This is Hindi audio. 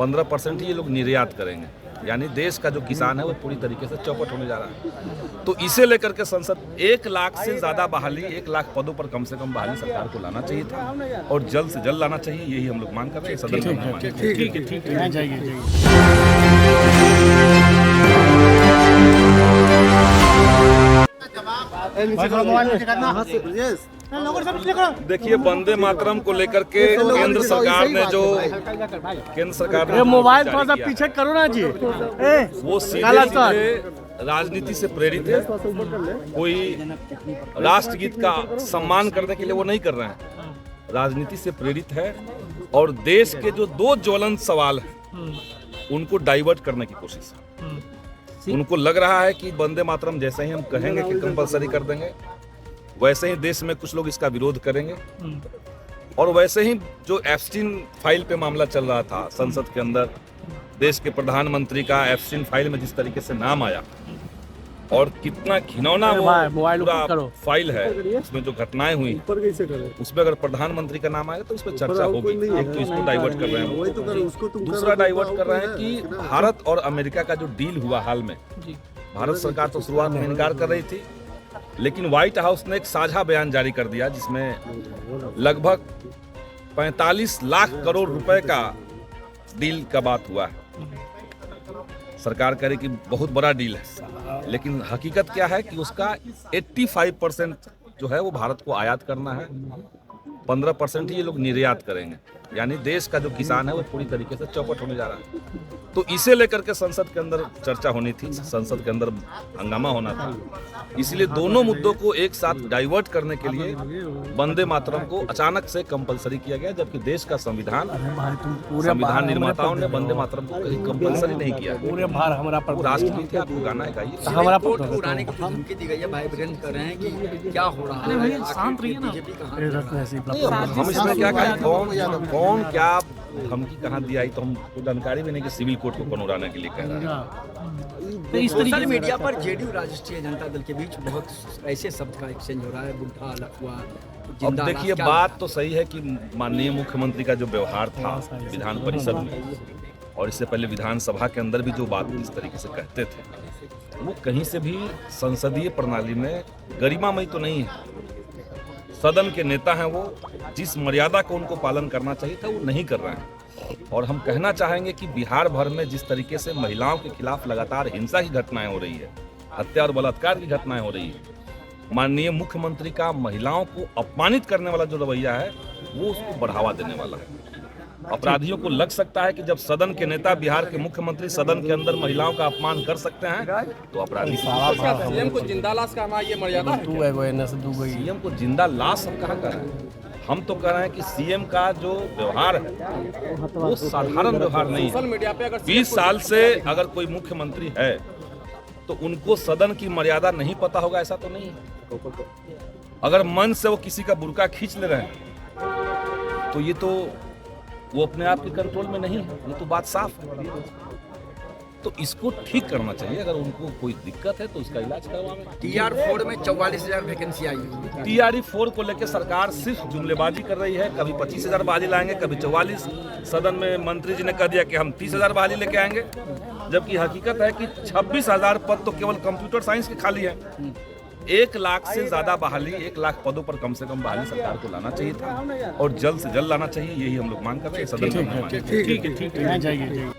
15% ही ये लोग निर्यात करेंगे, यानी देश का जो किसान है वो पूरी तरीके से चौपट होने जा रहा है। तो इसे लेकर के संसद 1 लाख से ज़्यादा बहाली, 1 लाख पदों पर कम से कम बहाली सरकार को लाना चाहिए था और जल्द से जल्द लाना चाहिए, यही हम लोग मांग कर रहे हैं। सदन में मांग ठीक है जाइए। देखिए, वंदे मातरम को लेकर के केंद्र सरकार ने मोबाइल थोड़ा सा पीछे करो ना जी। वो सीधे राजनीति से प्रेरित है। कोई राष्ट्रगीत का सम्मान करने के लिए वो नहीं कर रहे हैं, राजनीति से प्रेरित है और देश के जो 2 ज्वलंत सवाल हैं उनको डाइवर्ट करने की कोशिश है। उनको लग रहा है कि वंदे मातरम जैसे ही हम कहेंगे कि कंपलसरी कर देंगे, वैसे ही देश में कुछ लोग इसका विरोध करेंगे और वैसे ही जो एप्स्टीन फाइल पे मामला चल रहा था संसद के अंदर, देश के प्रधानमंत्री का एप्स्टीन फाइल में जिस तरीके से नाम आया और कितना घिनौना वो पूरा फाइल है, उसमें जो घटनाएं हुई उसमें अगर प्रधानमंत्री का नाम आएगा तो उस पर चर्चा होगी। एक तो इसको डाइवर्ट कर रहे हैं, दूसरा डाइवर्ट कर रहे हैं कि भारत और अमेरिका का जो डील हुआ हाल में, भारत सरकार तो शुरुआत में इनकार कर रही थी, लेकिन व्हाइट हाउस ने एक साझा बयान जारी कर दिया जिसमें लगभग 45 लाख करोड़ रुपए का डील का बात हुआ है। सरकार कह रही कि बहुत बड़ा डील है, लेकिन हकीकत क्या है कि उसका 85% जो है वो भारत को आयात करना है, 15% ही ये लोग निर्यात करेंगे, यानी देश का जो किसान है वो पूरी तरीके से चौपट होने जा रहा है। तो इसे लेकर के संसद के अंदर चर्चा होनी थी, संसद के अंदर हंगामा होना था, इसलिए दोनों मुद्दों को एक साथ डाइवर्ट करने के लिए वंदे मातरम को अचानक से कंपलसरी किया गया, जबकि देश का संविधान निर्माताओं ने वंदे मातरम को कहीं कंपलसरी नहीं किया। वो राष्ट्रगीत है, आपको गाना है, गाइए। उड़ाने की धमकी दी गई है, भाई ब्रेंड कर रहे हैं कि क्या हो रहा है, शांत रहिए ना। हम इसमें क्या कहें, कौन क्या धमकी कहाँ दिया, तो हमको जानकारी भी नहीं कि सिविल कोर्ट को कौन उड़ाने के लिए कह रहा है। सोशल मीडिया पर जेडीयू राष्ट्रीय जनता दल के बीच बहुत ऐसे शब्द का एक्सचेंज हो रहा है, बुढ़ा लफुआ। अब देखिए, बात तो सही है कि माननीय मुख्यमंत्री का जो व्यवहार था विधान परिषद में और इससे पहले विधानसभा के अंदर भी जो बात इस तरीके से कहते थे, वो कहीं से भी संसदीय प्रणाली में गरिमामयी तो नहीं है। सदन के नेता हैं, वो जिस मर्यादा को उनको पालन करना चाहिए था वो नहीं कर रहे हैं। और हम कहना चाहेंगे कि बिहार भर में जिस तरीके से महिलाओं के खिलाफ लगातार हिंसा की घटनाएं हो रही है, हत्या और बलात्कार की घटनाएं हो रही है, माननीय मुख्यमंत्री का महिलाओं को अपमानित करने वाला जो रवैया है वो उसको बढ़ावा देने वाला है। अपराधियों को लग सकता है कि जब सदन के नेता, बिहार के मुख्यमंत्री सदन के अंदर महिलाओं का अपमान कर सकते हैं तो अपराधी सीएम को जिंदा लाश का हमारा ये मर्यादा है। सीएम को जिंदा लाश हम कहाँ कर रहे हैं? हम तो कह रहे हैं कि सीएम का जो व्यवहार है वो साधारण व्यवहार नहीं है। 20 साल से अगर कोई मुख्यमंत्री है तो उनको सदन की मर्यादा नहीं पता होगा, ऐसा तो नहीं है। अगर मन से वो किसी का बुर्का खींच ले रहे हैं तो ये तो वो अपने आप के कंट्रोल में नहीं है, ये तो बात साफ है। तो इसको ठीक करना चाहिए, अगर उनको कोई दिक्कत है तो उसका इलाज करवाएं। TR4 में 44,000 वैकेंसी आई है। TRE4 को लेकर सरकार सिर्फ जुमलेबाजी कर रही है, कभी 25,000 बहाली लाएंगे, कभी 44। सदन में मंत्री जी ने कह दिया कि हम 30,000 बहाली लेके आएंगे, जबकि हकीकत है कि 26,000 पद तो केवल कंप्यूटर साइंस के खाली है। 1 लाख से ज्यादा बहाली, 1 लाख पदों पर कम से कम बहाली सरकार को लाना चाहिए था और जल्द से जल्द लाना चाहिए, यही हम लोग मांग कर रहे हैं। सदन में ठीक है जाइए।